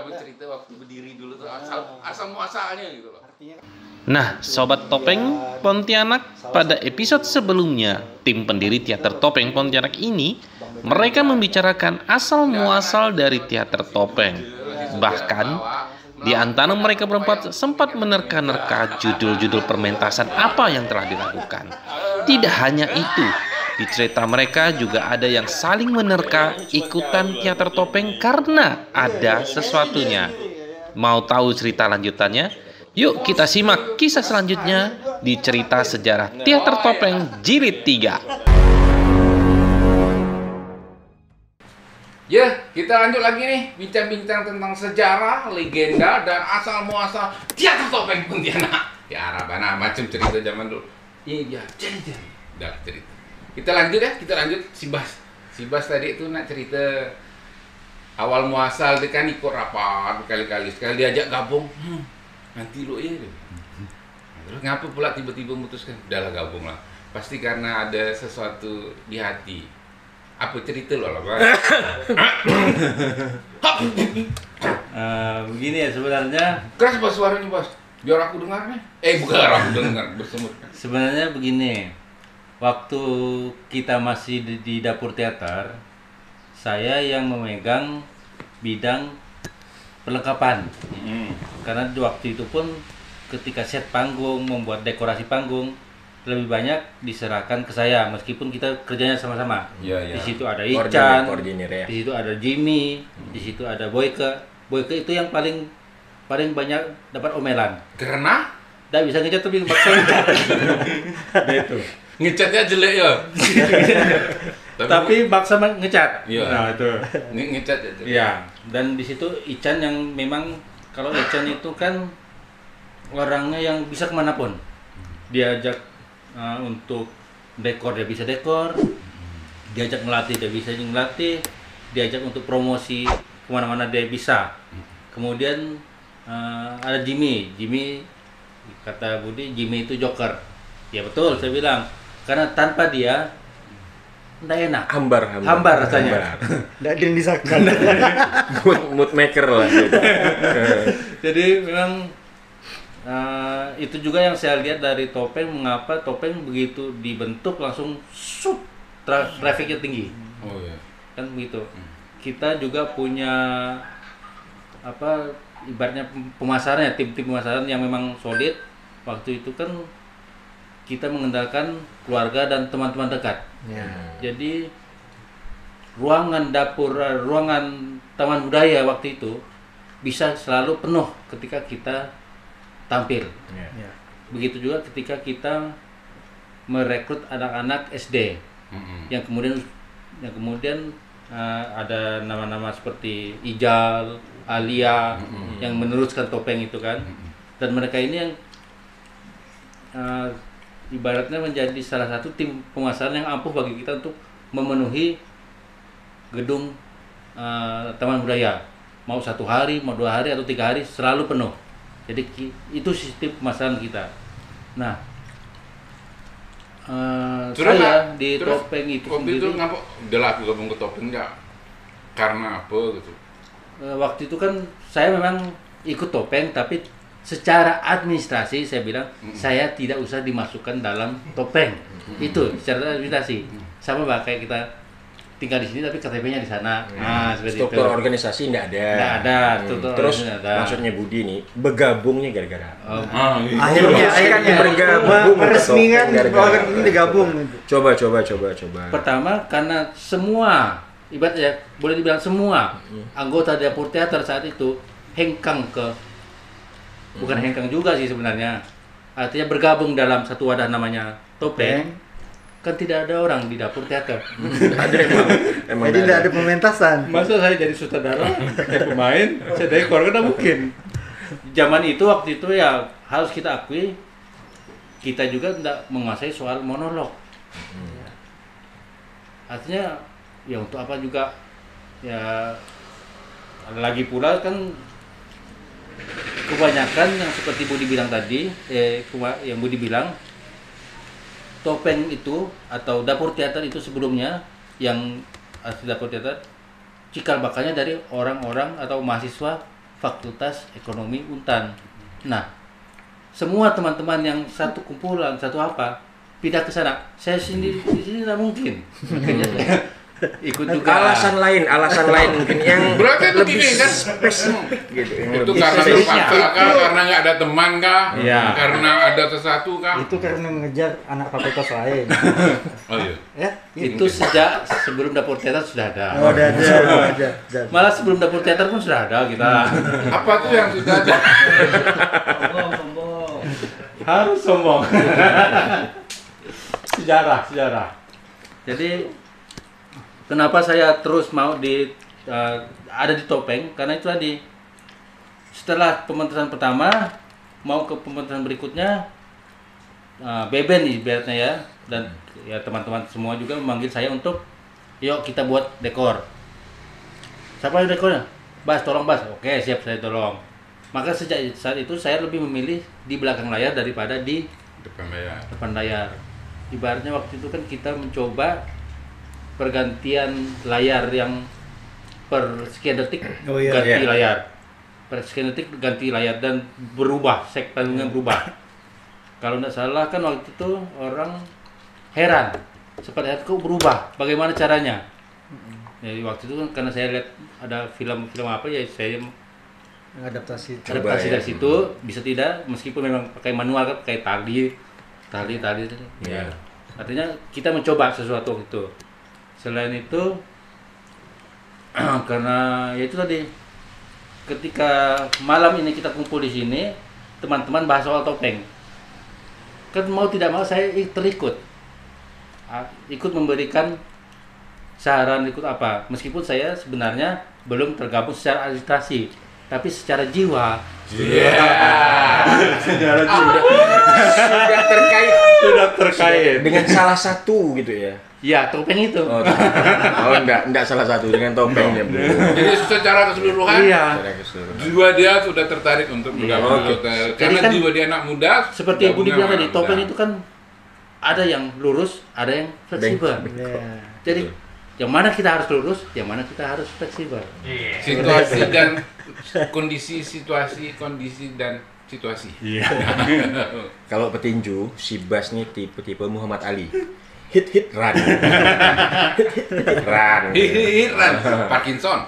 apa cerita waktu berdiri dulu tuh asal muasalnya gitu loh. Nah, Sobat Topeng Pontianak, pada episode sebelumnya, tim pendiri Teater Topeng Pontianak ini, mereka membicarakan asal-muasal dari Teater Topeng. Bahkan, di antara mereka berempat sempat menerka-nerka judul-judul permentasan apa yang telah dilakukan. Tidak hanya itu, di cerita mereka juga ada yang saling menerka ikutan Teater Topeng karena ada sesuatunya. Mau tahu cerita lanjutannya? Yuk kita simak kisah selanjutnya di cerita sejarah Teater Topeng Jilid 3. Ya, kita lanjut lagi nih bincang-bincang tentang sejarah, legenda, dan asal-muasal Teater Topeng Pontianak. Ya, Rabana macam cerita zaman dulu. Iya, cerita. Udah cerita. Kita lanjut ya, kita lanjut si Bas tadi itu nak cerita awal muasal dia kan ikut rapat berkali-kali. Sekali diajak gabung, nanti lo ya. Terus ngapa pula tiba-tiba memutuskan udahlah gabung lah. Pasti karena ada sesuatu di hati. Apa cerita lo lah, Pak? Begini ya sebenarnya. Keras Bas suaranya, Bas. Biar aku dengar nih. Bukan aku dengar bersemut. Sebenarnya begini. Waktu kita masih di dapur teater, saya yang memegang bidang perlengkapan. Karena waktu itu pun ketika set panggung, membuat dekorasi panggung, lebih banyak diserahkan ke saya meskipun kita kerjanya sama-sama. Di situ ada Ican, di situ ada Jimmy, di situ ada Boyke. Boyke itu yang paling banyak dapat omelan. Karena nggak bisa ngecat tapi bakso ngecat. Itu. Ngecatnya jelek ya. Tapi bakso ngecat. Iya. Nah, itu. Ngecat ya. Iya. Dan di situ Ican yang memang kalau Ican itu kan orangnya yang bisa kemanapun. Diajak untuk dekor dia bisa dekor, diajak ngelatih dia bisa ngelatih, diajak untuk promosi kemana-mana dia bisa. Kemudian ada Jimmy kata Budi, Jimmy itu joker. Ya betul saya bilang, karena tanpa dia nggak enak. Hambar rasanya. Nggak dinisahkan. mood maker lah. Jadi memang itu juga yang saya lihat dari Topeng, mengapa Topeng begitu dibentuk langsung trafficnya tinggi. Oh iya. Kan begitu. Kita juga punya ibaratnya pemasarannya, tim pemasaran yang memang solid. Waktu itu kan kita mengandalkan keluarga dan teman-teman dekat. Jadi ruangan dapur, ruangan taman budaya waktu itu bisa selalu penuh ketika kita tampil. Begitu juga ketika kita merekrut anak-anak SD yang kemudian ada nama-nama seperti Ijal, Alia yang meneruskan Topeng itu kan. Dan mereka ini yang ibaratnya menjadi salah satu tim pemasaran yang ampuh bagi kita untuk memenuhi gedung taman budaya. Mau 1 hari, mau 2 hari atau 3 hari selalu penuh. Jadi itu sistem pemasaran kita. Nah, saya di Topeng itu waktu sendiri. itu ngapa udahlah aku gabung ke Topeng ya? Karena apa gitu? Waktu itu kan saya memang ikut Topeng, tapi secara administrasi saya bilang saya tidak usah dimasukkan dalam Topeng. Itu secara administrasi. Sama kayak kita tinggal di sini tapi KTP-nya di sana. Seperti Struktur itu. organisasi nggak ada. Nggak ada. Terus ada. maksudnya Budi nih bergabungnya gara-gara. Akhirnya bergabung meresmikan gara-gara ini digabung. Coba. Pertama karena semua ibaratnya boleh dibilang semua anggota dapur teater saat itu hengkang bukan hengkang juga sih sebenarnya. Artinya bergabung dalam satu wadah namanya Topeng. Kan tidak ada orang di dapur teater. Ada emang Jadi tidak ada pementasan. Masa saya jadi sutradara, saya pemain, saya dekor, kan mungkin. Zaman itu, waktu itu ya harus kita akui, kita juga tidak menguasai soal monolog. Artinya ya untuk apa juga, ya lagi pula kan kebanyakan yang seperti Budi bilang tadi, yang Budi bilang, Topeng itu atau dapur teater itu sebelumnya yang asli dapur teater cikal bakalnya dari orang-orang atau mahasiswa Fakultas Ekonomi Untan. Nah, semua teman-teman yang satu kumpulan, satu apa, pindah ke sana. Saya sendiri di sini tidak mungkin. Makanya saya ikut juga. Alasan lain mungkin yang Berarti lebih begini kan? spesifik gitu. Yang Itu lebih karena spesifik. terpaksa kah? Karena nggak ada teman kah? Iya. Karena ada sesuatu kah? Itu karena mengejar anak fakultas lain. Oh iya. Ya, Itu sejak sebelum dapur teater sudah ada. Oh, ada. Malah sebelum dapur teater pun sudah ada kita. Apa tuh yang sudah ada? Harus sombong. sejarah. Jadi kenapa saya terus mau ada di Topeng? Karena itu tadi. Setelah pementasan pertama, mau ke pementasan berikutnya, Beben ibaratnya ya, dan ya teman-teman semua juga memanggil saya untuk, yuk kita buat dekor. Siapa yang dekornya? Bas, tolong Bas. Oke, siap, saya tolong. Maka sejak saat itu saya lebih memilih di belakang layar daripada di Depan layar. depan layar. Ibaratnya waktu itu kan kita mencoba pergantian layar yang per sekian detik Oh, iya. ganti Iya. layar. Per sekian detik ganti layar dan berubah, segmennya berubah. Kalau tidak salah kan waktu itu orang heran. Seperti kok berubah, bagaimana caranya? Jadi waktu itu kan karena saya lihat ada film-film apa ya saya adaptasi. Coba adaptasi ya. dari situ bisa tidak meskipun memang pakai manual kan pakai tali Iya. artinya kita mencoba sesuatu itu. Selain itu karena ya itu tadi ketika malam ini kita kumpul di sini teman-teman bahas soal topeng kan mau tidak mau saya terikut ikut memberikan saran ikut apa meskipun saya sebenarnya belum tergabung secara administrasi tapi secara jiwa Sudah terkait dengan salah satu gitu ya. ya topeng itu Oh, enggak salah satu dengan topengnya, Bu. Jadi secara keseluruhan, iya Secara keseluruhan. jiwa dia sudah tertarik untuk bergabung. Oke. Karena Jadi kan jiwa dia anak muda. seperti yang Budi bilang tadi topeng itu kan ada yang lurus ada yang fleksibel Ya. jadi yang mana kita harus lurus yang mana kita harus fleksibel situasi dan kondisi dan situasi. Kalau petinju, si Bas nih tipe-tipe Muhammad Ali. Hit run. Run. Hihiran Parkinson.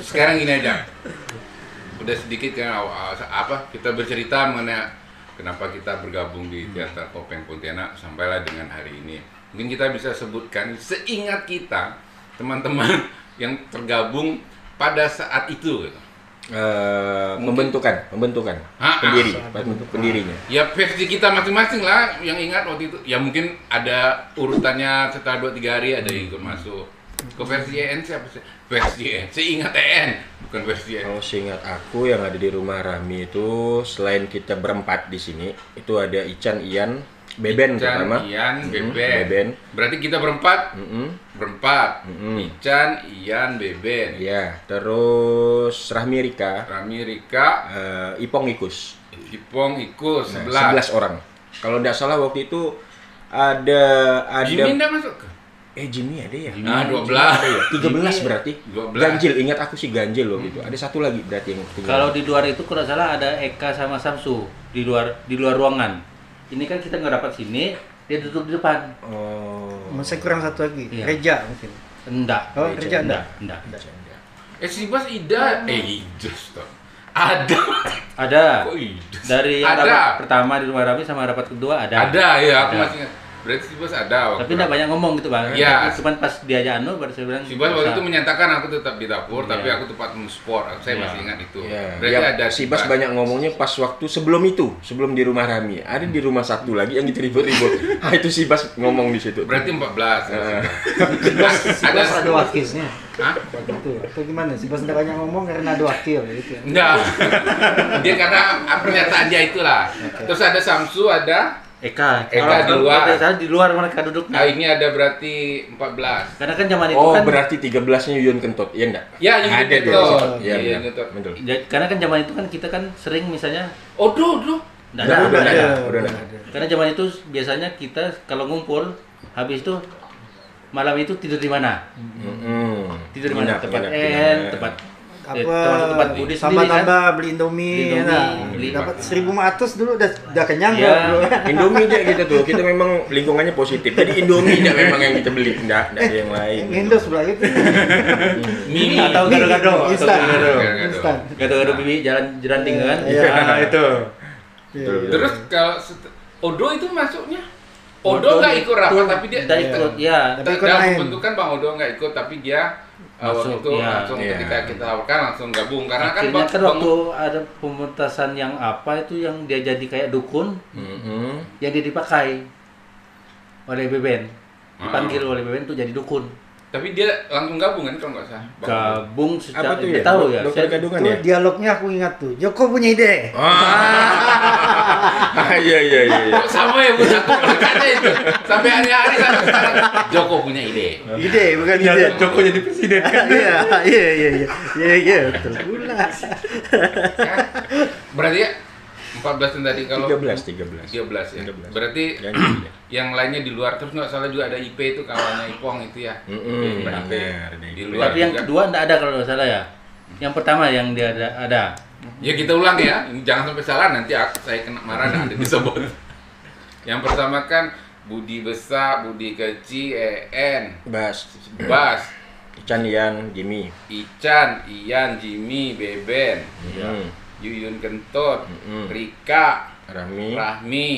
Sekarang gini aja. Udah sedikit kan apa kita bercerita mengenai kenapa kita bergabung di Teater Topeng Pontianak sampailah dengan hari ini. Mungkin kita bisa sebutkan seingat kita teman-teman yang tergabung pada saat itu gitu. Pembentukan pendirinya. Ya versi kita masing-masing lah yang ingat waktu itu. Ya mungkin ada urutannya setelah 2-3 hari ada yang ikut masuk. Ke versi EN siapa sih? Versi EN. Seingat EN, bukan versi EN. Kalau seingat aku yang ada di rumah Rami itu selain kita berempat di sini itu ada Ican, Ian, Beben Ican, pertama. Ian, Beben. Beben. Berarti kita berempat. Berempat. Mm-mm. Ican, Ian, Beben. Ya, terus Rahmi Rika, Rami, Rika, Ipong Ikus. Ipong, Ikus, Nah, 11. 11 orang. Kalau tidak salah waktu itu ada Jimmy nggak masuk ke? Jimmy ada ya? Nah, 12. Ada ya? 13 berarti. 12. Ganjil, ingat aku sih ganjil waktu itu. Ada satu lagi berarti yang tinggal. kalau di luar itu kalau salah ada Eka sama Samsu di luar ruangan ini kan kita nggak dapat sini dia duduk di depan Oh. Masih kurang satu lagi. Iya. Reja mungkin. enggak Oh, Reja enggak. enggak Si Bas Ida, Idus toh. Ada. ada Kok Idus? dari yang Ada. rapat pertama di rumah Rami sama rapat kedua ada Ya, aku Ada. masih ingat. Berarti si Bas ada waktu. tapi enggak banyak ngomong gitu bang Iya. cuman pas diajak baru saya bilang Si Bas waktu bisa. itu menyatakan aku tetap di dapur, Iya. tapi aku tempat men-sport. Saya Iya. masih ingat itu. Ya, Berarti ya, ada si Bas banyak ngomongnya pas waktu sebelum itu, sebelum di rumah Rami. Ada di rumah satu lagi yang itu ribut-ribut. Itu si Bas ngomong di situ. Berarti 14. Ada ada wakilnya. Hah? Gitu. Atau gimana? Si Bas nggak banyak ngomong karena ada wakil gitu. Enggak. Dia karena pernyataan dia itulah. Terus ada Samsu, ada Eka Eka di luar. di luar mereka duduknya Nah, ini ada berarti 14. karena kan zaman itu Oh, kan berarti 13-nya Yuyun Kentot, iya enggak? Ya, Yuyun Ada dia. Kentot. Iya, Yuyun iya. Kentot. Betul. karena kan zaman itu kan kita kan sering misalnya Oh, dulu. nggak Udah ada. ada. Udah ada. Karena zaman itu biasanya kita kalau ngumpul habis itu malam itu tidur di mana? Mm-mm. Tidur di mana? Nginap, Tempat nginap. tempat termasuk tempat Budi sama sendiri kan. tambah beli Indomie, Beli Indomie, nah. beli Dapat 1.500 dulu udah kenyang Iya. bro. Indomie aja gitu tuh. Kita memang lingkungannya positif. Jadi Indomie aja memang yang kita beli, enggak ada yang lain. Indo sebelah itu. Mie atau gado-gado, Instan. Gado-gado. Instan. gado-gado bibi jalan tinggal kan. Iya. Itu. Iya. Terus kalau Odo itu masuknya Odo nggak ikut rapat tapi dia Tidak ikut, ya. Tapi ikut dalam main. pembentukan Bang Odo nggak ikut tapi dia waktu Masuk, itu iya. langsung Iya. ketika kita tawarkan langsung gabung karena kan Akhirnya kan Bang waktu ada pementasan yang apa itu yang dia jadi kayak dukun yang dia dipakai oleh Beben, dipanggil oleh Beben tuh jadi dukun. tapi dia langsung gabung kan kalau nggak salah. Bang Odo. Gabung secara Apa tuh dia ya? tahu ya. Dokter Saya- kandungan Tuh ya? dialognya aku ingat tuh. Joko punya ide. Iya iya iya. Kok sama ya Bu, aku berkata itu sampai hari-hari sampai sekarang Joko punya ide. Ide bukan ide. Joko jadi presiden kan. Iya, iya, iya, iya. Iya, iya, betul pula. Ya. Berarti ya 14 tadi kalau 13 13 ya. 13. Berarti Ganjil ya. yang lainnya di luar terus nggak salah juga ada IP itu kawannya Ipong itu ya. Benar. Di luar Tapi yang juga. kedua enggak ada kalau nggak salah ya. Yang pertama yang dia ada. Ya kita ulang ya, ini jangan sampai salah nanti saya kena marah dan ada disebut. Yang pertama kan Budi Besar, Budi Kecil, EN, Bas, Bas, Ican, Ian, Jimmy. Ican, Ian, Jimmy, Beben, Yuyun Kentut, Rika, Rahmi. Rahmi,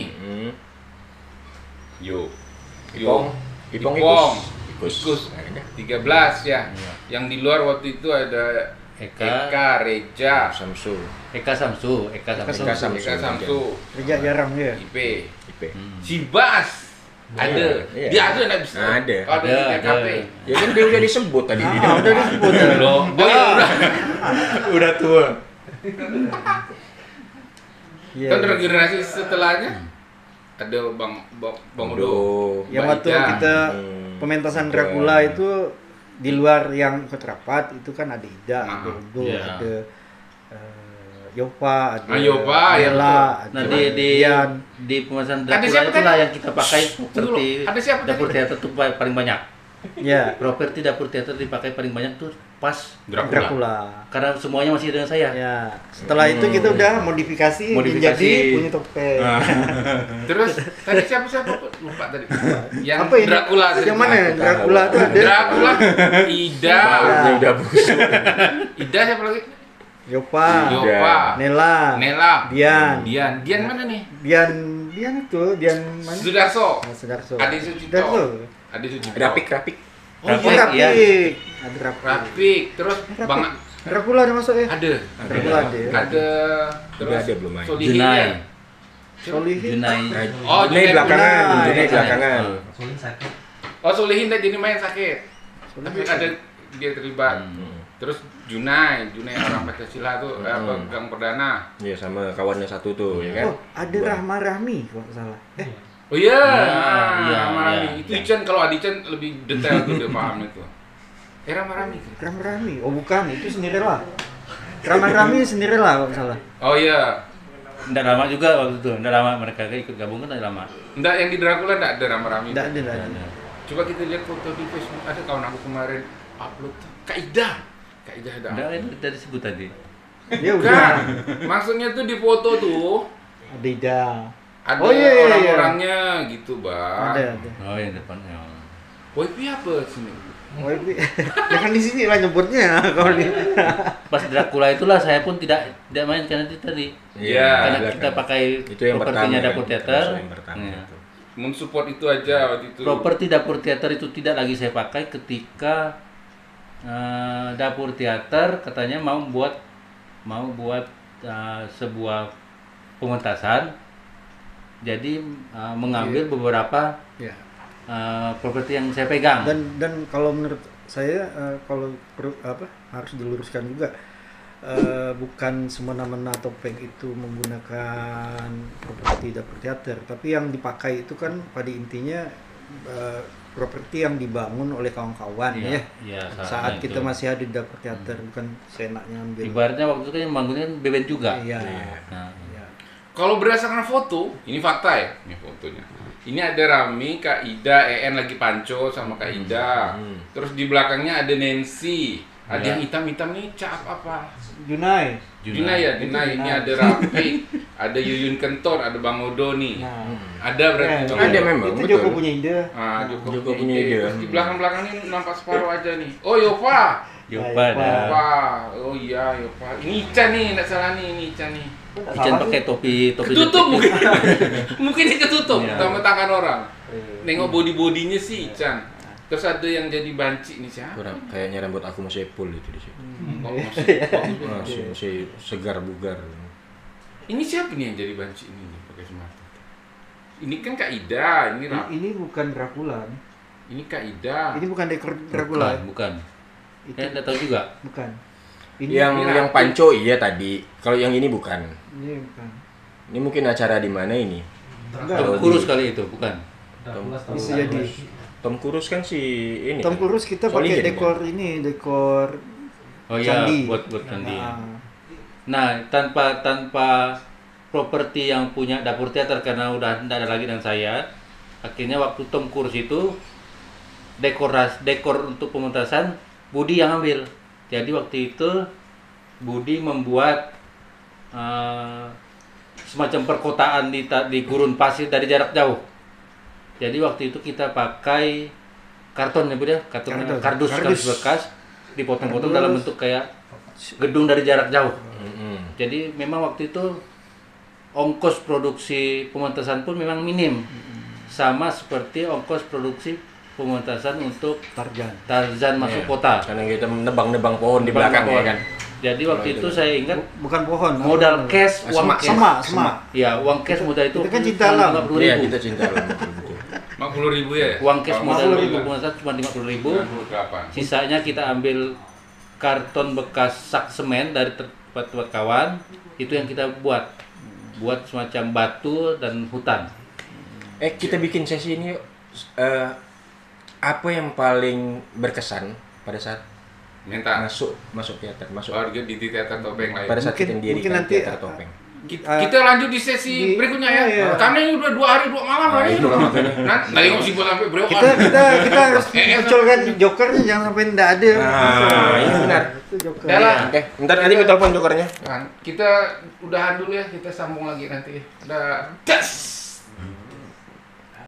Ipong. Ipong Ipong, Ikus. Ikus. Nah, ada. 13 ya. Yang di luar waktu itu ada Eka, Reja, Samsu. Eka Samsu. Eka Samsu. Eka Samsu, Kerja jarang ya. IP, IP. Cibas. Ada. Iya. Dia ada enggak bisa. Ada. Kalau ada di Ada, TKP. ada. Ya kan dia udah disebut tadi di Ah, udah disebut. Belum. Oh iya udah. Udah tua. Iya. Kan generasi setelahnya ada Bang Odo. Yang Mbak waktu Ida. kita Hmm. pementasan Dracula itu di luar yang ikut rapat itu kan ada Ida, Ah, ada Udo, iya. ada Yopa, ada Yopa, ya Ella, Nah ada di Dian. pementasan Ada Dracula siapa itulah tadi? yang kita pakai Tunggu seperti dulu. Ada siapa dapur tadi? teater tuh paling banyak. Ya, Properti dapur teater dipakai paling banyak tuh pas Dracula. karena semuanya masih dengan saya. Ya, setelah itu kita udah modifikasi, Modifikasi. menjadi punya topeng. Terus tadi siapa lupa tadi. Yang Apa ini? Dracula tadi. Yang mana? Dracula tuh ada Dracula, Ida, Ini udah busuk. Ida siapa lagi? Yopa, Yopa, Nela, Nela, Dian. Dian mana nih? Dian itu, Dian mana? Sudarso, Nah, Sudarso. Adi Sucipto. Sudarso. Adi Sucipto. Rapik. Oh Rapik, iya, iya. Ada Rapik. Rapik. Terus Bang Dracula ada masuk ya? ada. Dracula ada. Ada. Terus Udah ada belum main? Solihin Junai. ya? Solihin. Junai. Oh, Junai Junai belakangan, Junai. Junai belakangan. Oh, Solihin tadi jadi main sakit. Tapi ada dia terlibat. Terus Junai orang Pancasila tuh apa gang perdana. Iya sama kawannya satu tuh, ya kan? Oh, ada Rahma Rahmi kalau nggak salah. Oh iya, iya, Rama-Rami. iya. Itu Ican kalau Adichan lebih detail tuh dia paham itu. Rama-Rami. Rahma Rahmi. Oh, bukan, itu sendirilah. Rahma Rahmi sendirilah kalau nggak salah. Oh iya. Nggak lama juga waktu itu. Nggak lama mereka ikut gabung kan nggak lama. Enggak, yang di Dracula enggak ada Rama-Rami. Enggak ada, enggak ada. Coba kita lihat foto di Facebook. Ada kawan aku kemarin upload tuh. Kak Ida ada. Nggak, itu udah disebut tadi. Ya Bukan. udah. Maksudnya tuh di foto tuh Ada Ida. ada Oh, iya, iya, iya. orang-orangnya gitu, Bang. Ada. Oh yang depannya. Wifi apa sini? Oh, itu. Jangan di sini lah nyebutnya kalau di. Pas Dracula itulah saya pun tidak main karena itu tadi. Iya. Karena belakang. kita pakai Itu yang propertinya pertama, dapur kan? teater. Termasuk yang pertama Iya. itu. Mensupport itu aja waktu itu. Properti dapur teater itu tidak lagi saya pakai ketika dapur teater katanya mau buat sebuah pementasan. Jadi mengambil beberapa Ya. properti yang saya pegang. Dan kalau menurut saya kalau harus diluruskan juga bukan semena-mena topeng itu menggunakan properti dapur teater, tapi yang dipakai itu kan pada intinya properti yang dibangun oleh kawan-kawan Iya, ya. iya, Saat itu. kita masih ada di dapur teater, bukan seenaknya ambil. Ibaratnya waktu itu kan yang bangunnya Beben juga. Iya. Nah, Iya. Kalau berdasarkan foto, ini fakta ya, ini fotonya. Ini ada Rami, Kak Ida, EN lagi panco sama Kak Ida. Terus di belakangnya ada Nancy, Ada yang hitam-hitam nih cap apa? Junai. Junai ya, Itu Junai. Ini Junai. ada Rafi, ada Yuyun Kentor, ada Bang Odo nih. Nah, Ada berarti. itu- Bang Ada Odo. memang, Itu betul. Joko punya ide. Ah, Joko punya ide. Terus di belakang-belakang ini nampak separuh aja nih. Oh, Yofa. Yopa Yopa. ada. Yofa. Oh iya, Yofa. Ini Ican nih, enggak salah nih, ini Ican nih. Ican pakai topi Ketutup mungkin. Mungkin dia ketutup Iya. sama tangan orang. Iya. Nengok body-bodinya sih Ican. Terus ada yang jadi banci nih siapa? Kurang kayaknya rambut aku masih full itu di situ. Oh, masih bagus. Masih segar bugar. Ini siapa nih yang jadi banci ini nih, pakai semata? Ini kan Kak Ida, ini Ini bukan Dracula. nih. Ini Kak Ida. Ini bukan dekor Dracula. Bukan. Itu Saya tidak tahu juga. bukan. Yang ini yang rapi. panco iya tadi. Kalau yang ini bukan. Ini bukan. Ini mungkin acara di mana ini? Enggak. Tom Cruise kali itu, bukan. Bisa jadi. Tom Cruise kan si ini. Tom kan? Cruise kita Solihin, pakai dekor ini, dekor Oh iya, candi. buat candi. Nah, Nah, tanpa properti yang punya dapur teater karena udah tidak ada lagi dan saya, akhirnya waktu Tom Cruise itu dekor untuk pementasan Budi yang ambil. Jadi waktu itu Budi membuat semacam perkotaan di gurun pasir dari jarak jauh. Jadi waktu itu kita pakai karton ya Bu ya, kardus bekas dipotong-potong dalam bentuk kayak gedung dari jarak jauh. Jadi memang waktu itu ongkos produksi pementasan pun memang minim. Sama seperti ongkos produksi pementasan untuk Tarzan masuk kota. Karena kita nebang-nebang pohon di belakang ya kan. Jadi waktu itu saya ingat bukan pohon. modal cash, uang cash. Sama. Ya, uang cash modal itu Kita kan cinta alam. 50.000. Iya, kita cinta alam betul. 50.000 ya? Uang cash Kalau modal 50.000. untuk pementasan cuma 50.000. 98. Sisanya kita ambil karton bekas sak semen dari tempat kawan, itu yang kita buat semacam batu dan hutan. Kita bikin sesi ini yuk. Apa yang paling berkesan pada saat Mental. masuk teater, masuk Warga di teater topeng lah ya. pada saat kita Mungkin mendirikan nanti, teater topeng. Kita lanjut di sesi berikutnya ya. iya. Karena ini udah 2 hari 2 malam Nah, ini. itulah makanya. Nanti nggak sih buat sampai berapa? Kita harus munculkan jokernya jangan sampai tidak ada. Nah, ini benar. Itu joker. Udah lah. Oke, bentar nanti gue telepon jokernya. Kan, kita udahan dulu ya, kita sambung lagi nanti. Udah. Das.